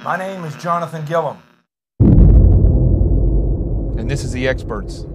My name is Jonathan Gillum. And this is The Experts.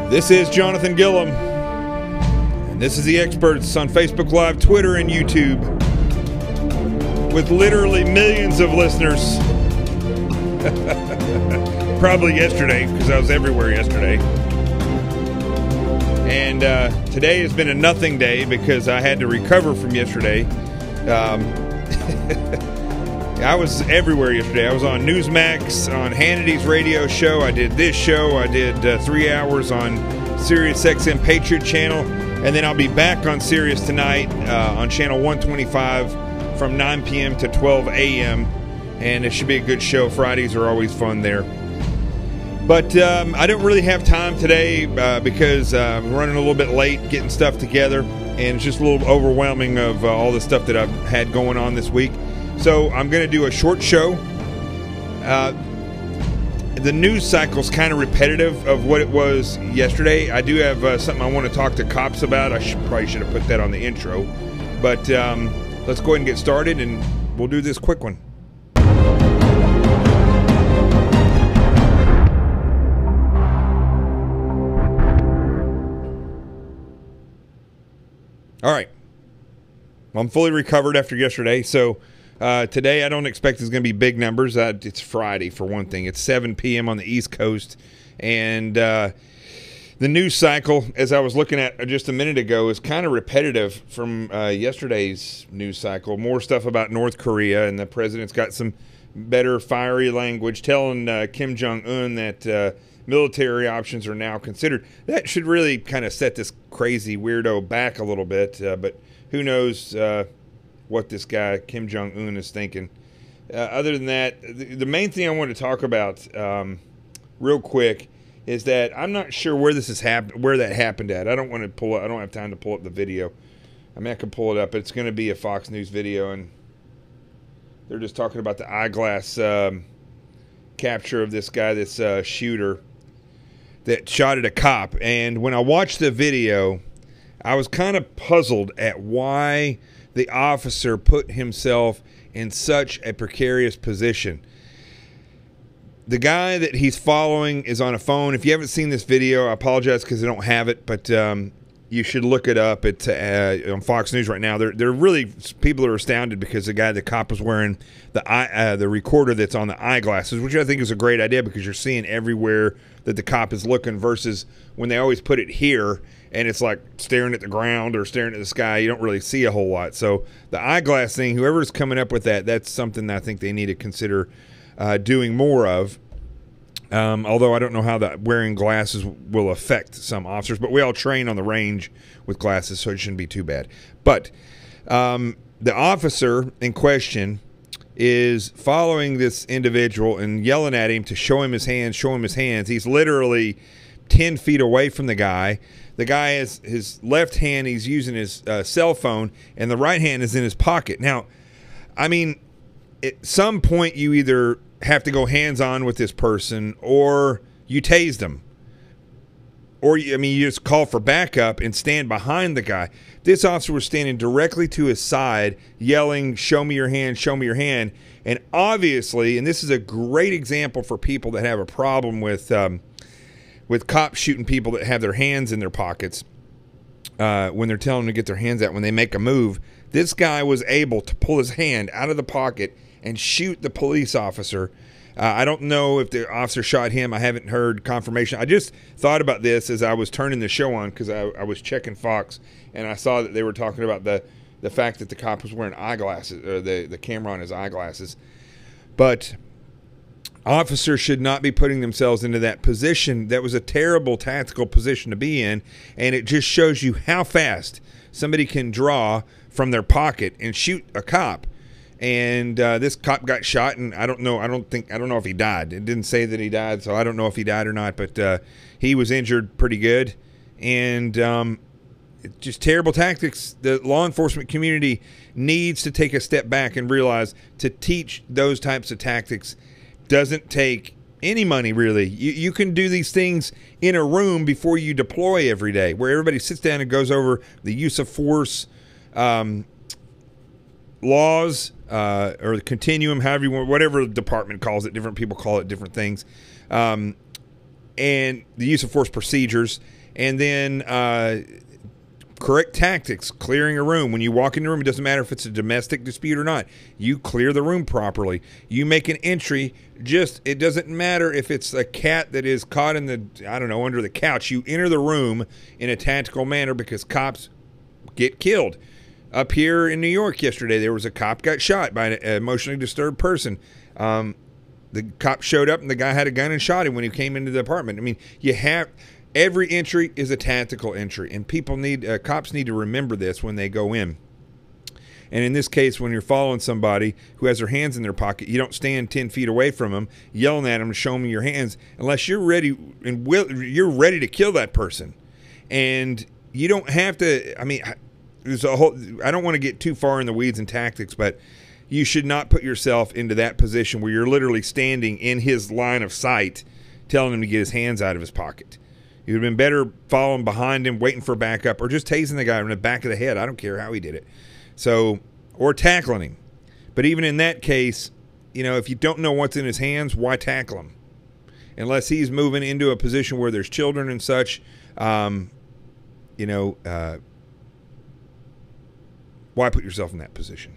This is Jonathan Gillum, and this is The Experts on Facebook Live, Twitter, and YouTube, with literally millions of listeners. Probably yesterday, because I was everywhere yesterday. And today has been a nothing day because I had to recover from yesterday. I was everywhere yesterday. I was on Newsmax, on Hannity's radio show. I did this show. I did 3 hours on Sirius XM Patriot Channel. And then I'll be back on Sirius tonight on Channel 125 from 9 p.m. to 12 a.m. And it should be a good show. Fridays are always fun there. But I don't really have time today because I'm running a little bit late getting stuff together. And it's just a little overwhelming of all the stuff that I've had going on this week. So I'm going to do a short show. The news cycle is kind of repetitive of what it was yesterday. I do have something I want to talk to cops about. I probably should have put that on the intro. But let's go ahead and get started, and we'll do this quick one. All right. Well, I'm fully recovered after yesterday, so today I don't expect there's going to be big numbers. It's Friday, for one thing. It's 7 p.m. on the East Coast, and the news cycle, as I was looking at just a minute ago, is kind of repetitive from yesterday's news cycle. More stuff about North Korea, and the president's got some better fiery language telling Kim Jong-un that military options are now considered. That should really kind of set this crazy weirdo back a little bit, but who knows what this guy Kim Jong-un is thinking. Other than that, the main thing I want to talk about real quick is that I'm not sure where this has happened, where that happened at. I don't want to pull it. I don't have time to pull up the video. I mean, I can pull it up, but it's going to be a Fox News video, and they're just talking about the eyeglass capture of this guy, this shooter that shot at a cop. And when I watched the video, I was kind of puzzled at why the officer put himself in such a precarious position. The guy that he's following is on a phone. If you haven't seen this video, I apologize because I don't have it, but you should look it up. It's on Fox News right now. They're really, people are astounded because the cop was wearing the recorder that's on the eyeglasses, which I think is a great idea because you're seeing everywhere that the cop is looking versus when they always put it here and it's like staring at the ground or staring at the sky. You don't really see a whole lot. So the eyeglass thing, whoever's coming up with that, that's something that I think they need to consider doing more of. Although I don't know how that wearing glasses will affect some officers, but we all train on the range with glasses, so it shouldn't be too bad. But the officer in question is following this individual and yelling at him to show him his hands, show him his hands. He's literally 10 feet away from the guy. The guy has his left hand, he's using his cell phone, and the right hand is in his pocket. Now, I mean, at some point you either have to go hands-on with this person or you tased them. Or, I mean, you just call for backup and stand behind the guy. This officer was standing directly to his side, yelling, show me your hand, show me your hand. And obviously, and this is a great example for people that have a problem with cops shooting people that have their hands in their pockets when they're telling them to get their hands out when they make a move. This guy was able to pull his hand out of the pocket and shoot the police officer. I don't know if the officer shot him. I haven't heard confirmation. I just thought about this as I was turning the show on because I was checking Fox, and I saw that they were talking about the fact that the cop was wearing eyeglasses, or the camera on his eyeglasses. But officers should not be putting themselves into that position. That was a terrible tactical position to be in, and it just shows you how fast somebody can draw from their pocket and shoot a cop. And this cop got shot, and I don't know if he died. It didn't say that he died, so I don't know if he died or not, but he was injured pretty good. And just terrible tactics. The law enforcement community needs to take a step back and realize to teach those types of tactics doesn't take any money, really. You can do these things in a room before you deploy every day, where everybody sits down and goes over the use of force laws or the continuum, however you want, whatever the department calls it. Different people call it different things. And the use of force procedures. And then correct tactics, clearing a room. When you walk in the room, it doesn't matter if it's a domestic dispute or not. You clear the room properly. You make an entry. It doesn't matter if it's a cat that is caught in under the couch. You enter the room in a tactical manner because cops get killed. Up here in New York yesterday, there was a cop got shot by an emotionally disturbed person. The cop showed up and the guy had a gun and shot him when he came into the apartment. I mean, every entry is a tactical entry, and cops need to remember this when they go in. And in this case, when you're following somebody who has their hands in their pocket, you don't stand 10 feet away from them, yelling at them to show them your hands, unless you're ready you're ready to kill that person. And you don't have to. I mean, I don't want to get too far in the weeds in tactics, but you should not put yourself into that position where you're literally standing in his line of sight, telling him to get his hands out of his pocket. It would have been better following behind him, waiting for backup, or just tasing the guy in the back of the head. I don't care how he did it. So, or tackling him. But even in that case, if you don't know what's in his hands, why tackle him? Unless he's moving into a position where there's children and such, why put yourself in that position?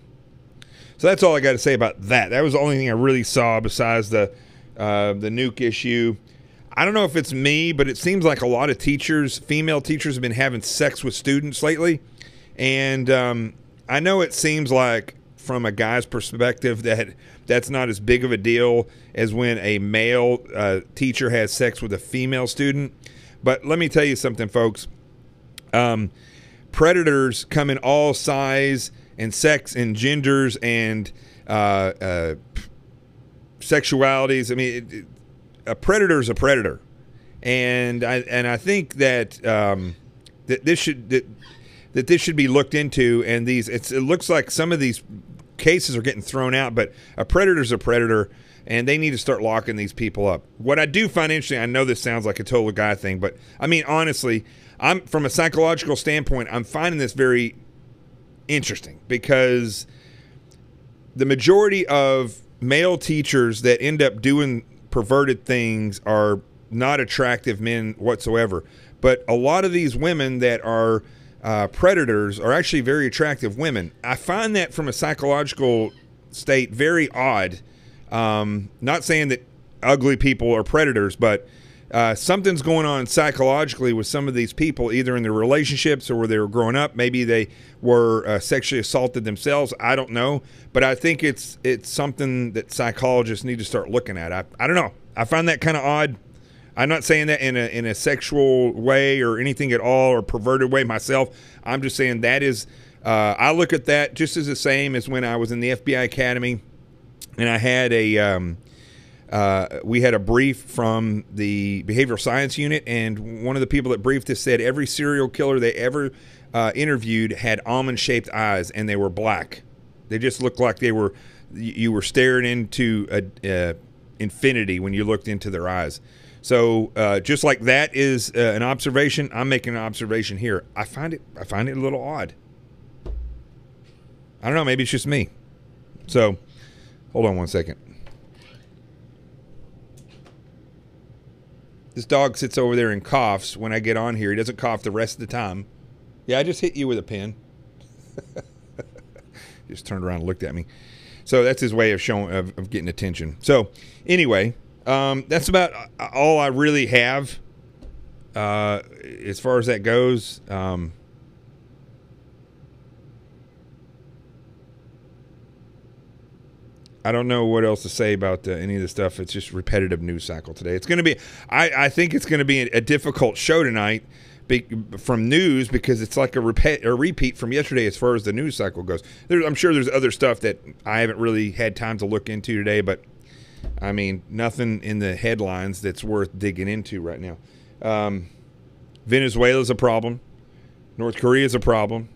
So that's all I got to say about that. That was the only thing I really saw besides the nuke issue. I don't know if it's me, but it seems like a lot of female teachers, have been having sex with students lately. And I know it seems like from a guy's perspective that's not as big of a deal as when a male teacher has sex with a female student. But let me tell you something, folks. Predators come in all size and sex and genders and sexualities. I mean, a predator is a predator, and I think that this should be looked into. And it looks like some of these cases are getting thrown out, but a predator's a predator, and they need to start locking these people up. What I do find interesting, I know this sounds like a total guy thing, but I mean, honestly, from a psychological standpoint, I'm finding this very interesting because the majority of male teachers that end up doing perverted things are not attractive men whatsoever. But a lot of these women that are predators are actually very attractive women. I find that from a psychological state very odd. Not saying that ugly people are predators, but something's going on psychologically with some of these people, either in their relationships or where they were growing up. Maybe they were sexually assaulted themselves. I don't know. But I think it's something that psychologists need to start looking at. I don't know. I find that kind of odd. I'm not saying that in a sexual way or anything at all or perverted way myself. I'm just saying that is, I look at that just as the same as when I was in the FBI Academy and I had we had a brief from the behavioral science unit, and one of the people that briefed us said every serial killer they ever interviewed had almond-shaped eyes, and they were black. They just looked like you were staring into infinity when you looked into their eyes. So just like that is an observation, I'm making an observation here. I find it a little odd. I don't know. Maybe it's just me. So hold on one second. This dog sits over there and coughs when I get on here. He doesn't cough the rest of the time. Yeah, I just hit you with a pen. Just turned around and looked at me. So that's his way of showing of getting attention. So anyway, that's about all I really have as far as that goes. I don't know what else to say about any of the stuff. It's just repetitive news cycle today. It's going to be, I think it's going to be a difficult show tonight from news, because it's like a repeat from yesterday as far as the news cycle goes. I'm sure there's other stuff that I haven't really had time to look into today, but I mean, nothing in the headlines that's worth digging into right now. Venezuela's a problem. North Korea's a problem.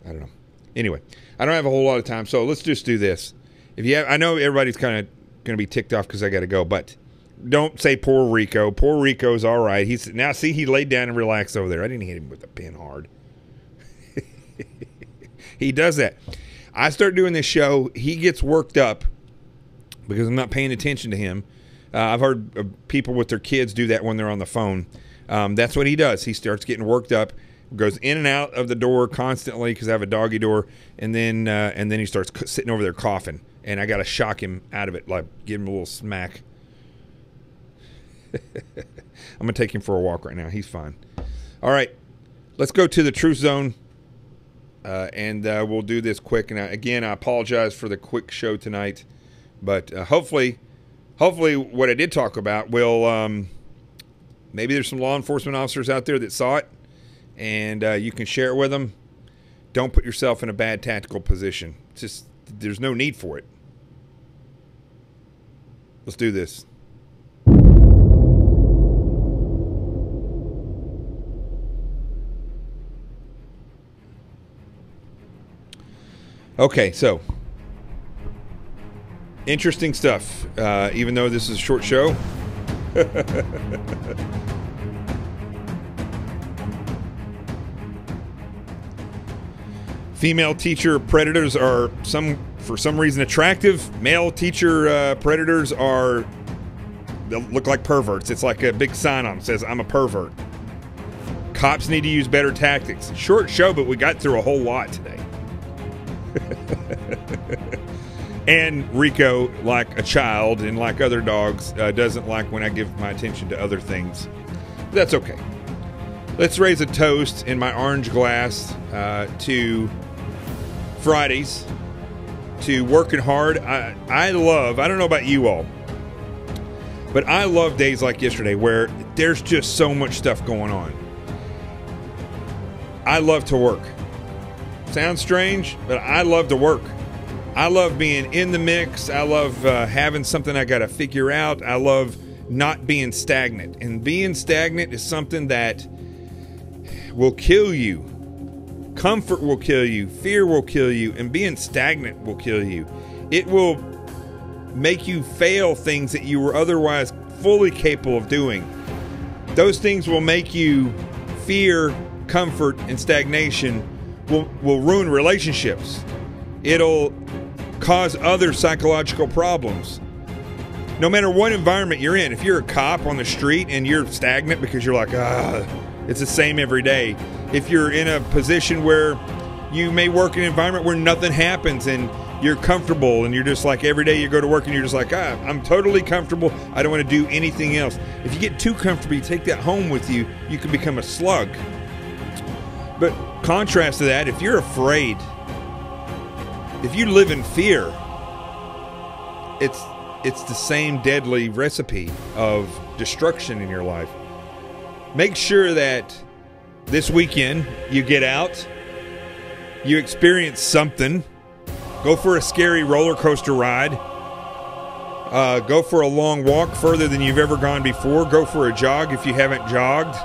I don't know. Anyway, I don't have a whole lot of time, so let's just do this. I know everybody's kind of going to be ticked off because I got to go, but don't say poor Rico. Poor Rico's all right. He laid down and relaxed over there. I didn't hit him with a pin hard. He does that. I start doing this show, he gets worked up because I'm not paying attention to him. I've heard people with their kids do that when they're on the phone. That's what he does. He starts getting worked up, goes in and out of the door constantly because I have a doggy door, and then he starts sitting over there coughing, and I got to shock him out of it, like give him a little smack. I'm going to take him for a walk right now. He's fine. All right, let's go to the Truth Zone, and we'll do this quick. And again, I apologize for the quick show tonight, but hopefully what I did talk about will maybe there's some law enforcement officers out there that saw it, and you can share it with them. Don't put yourself in a bad tactical position. Just there's no need for it. Let's do this. Okay, so interesting stuff, even though this is a short show. Female teacher predators are for some reason attractive. Male teacher predators they'll look like perverts. It's like a big sign on them that says, "I'm a pervert." Cops need to use better tactics. Short show, but we got through a whole lot today. And Rico, like a child and like other dogs, doesn't like when I give my attention to other things. But that's okay. Let's raise a toast in my orange glass to Fridays, to working hard. I don't know about you all, but I love days like yesterday where there's just so much stuff going on. I love to work. Sounds strange, but I love to work. I love being in the mix. I love having something I got to figure out. I love not being stagnant. And being stagnant is something that will kill you. Comfort will kill you. Fear will kill you. And being stagnant will kill you. It will make you fail things that you were otherwise fully capable of doing. Those things will make you fear, comfort, and stagnation will ruin relationships. It'll cause other psychological problems. No matter what environment you're in, if you're a cop on the street and you're stagnant because you're like, it's the same every day. If you're in a position where you may work in an environment where nothing happens and you're comfortable and you're just like every day you go to work and you're just like, I'm totally comfortable. I don't want to do anything else. If you get too comfortable, you take that home with you, you can become a slug. But contrast to that, if you're afraid, if you live in fear, it's the same deadly recipe of destruction in your life. Make sure that this weekend you get out, you experience something. Go for a scary roller coaster ride. Go for a long walk further than you've ever gone before. Go for a jog if you haven't jogged.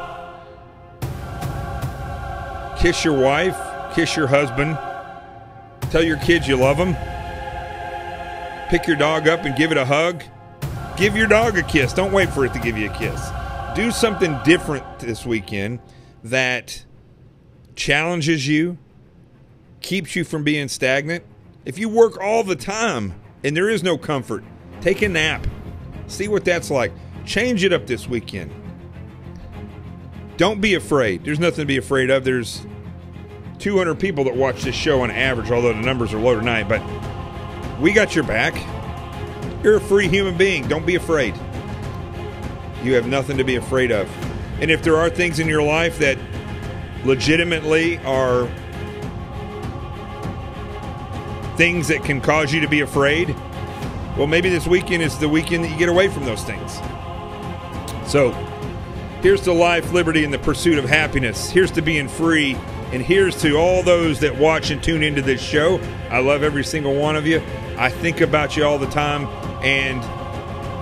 Kiss your wife, kiss your husband, tell your kids you love them. Pick your dog up and give it a hug. Give your dog a kiss. Don't wait for it to give you a kiss. Do something different this weekend that challenges you, keeps you from being stagnant. If you work all the time and there is no comfort, take a nap. See what that's like. Change it up this weekend. Don't be afraid. There's nothing to be afraid of. There's 200 people that watch this show on average, although the numbers are low tonight, but we got your back. You're a free human being. Don't be afraid. You have nothing to be afraid of. And if there are things in your life that legitimately are things that can cause you to be afraid, well, maybe this weekend is the weekend that you get away from those things. So, here's to life, liberty, and the pursuit of happiness. Here's to being free. And here's to all those that watch and tune into this show. I love every single one of you. I think about you all the time. And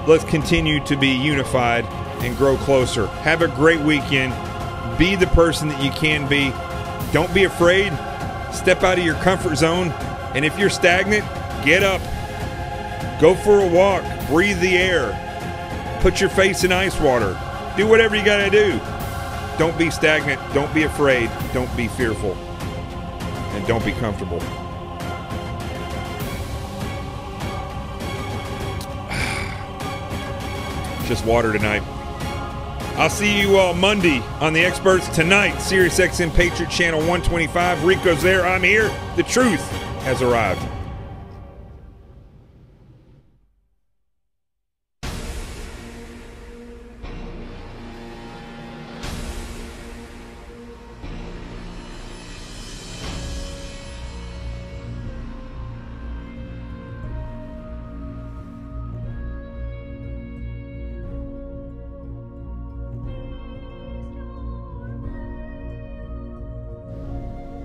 let's continue to be unified and grow closer. Have a great weekend. Be the person that you can be. Don't be afraid. Step out of your comfort zone. And if you're stagnant, get up. Go for a walk. Breathe the air. Put your face in ice water. Do whatever you got to do. Don't be stagnant. Don't be afraid. Don't be fearful. And don't be comfortable. Just water tonight. I'll see you all Monday on The Experts tonight. Sirius XM Patriot Channel 125. Rico's there. I'm here. The truth has arrived.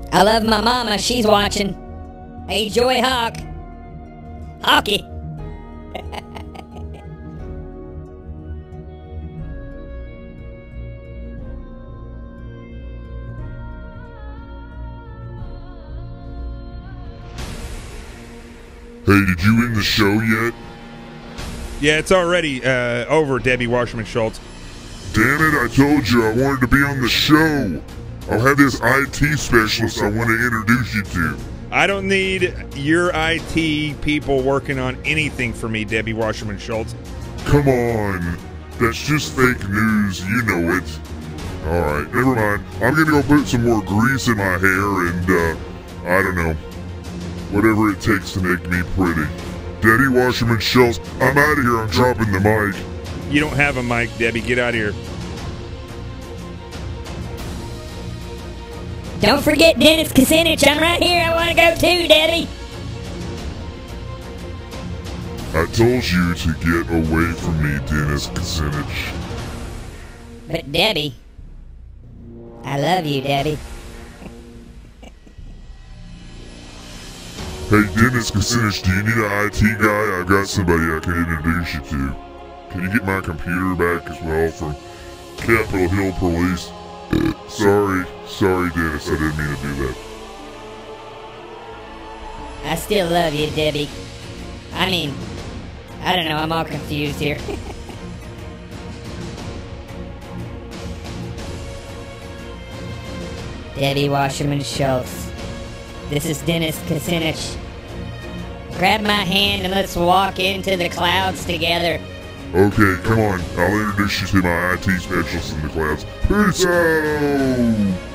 I love my mama. She's watching. Hey, Joy Hawk. Hawky. Hey, did you end the show yet? Yeah, it's already over, Debbie Wasserman Schultz. Damn it, I told you I wanted to be on the show. I'll have this IT specialist I want to introduce you to. I don't need your IT people working on anything for me, Debbie Wasserman Schultz. Come on. That's just fake news. You know it. Alright, never mind. I'm gonna go put some more grease in my hair and, I don't know. Whatever it takes to make me pretty. Debbie Wasserman Schultz, I'm out of here. I'm dropping the mic. You don't have a mic, Debbie. Get out of here. Don't forget Dennis Kucinich. I'm right here. I want to go too, Debbie. I told you to get away from me, Dennis Kucinich. But Debbie, I love you, Debbie. Hey, Dennis Kucinich, do you need an IT guy? I've got somebody I can introduce you to. Can you get my computer back as well from Capitol Hill Police? Sorry, Dennis, I didn't mean to do that. I still love you, Debbie. I mean, I don't know, I'm all confused here. Debbie Wasserman Schultz. This is Dennis Kucinich. Grab my hand and let's walk into the clouds together. Okay, come on. I'll introduce you to my IT specialist in the clouds. Peace out!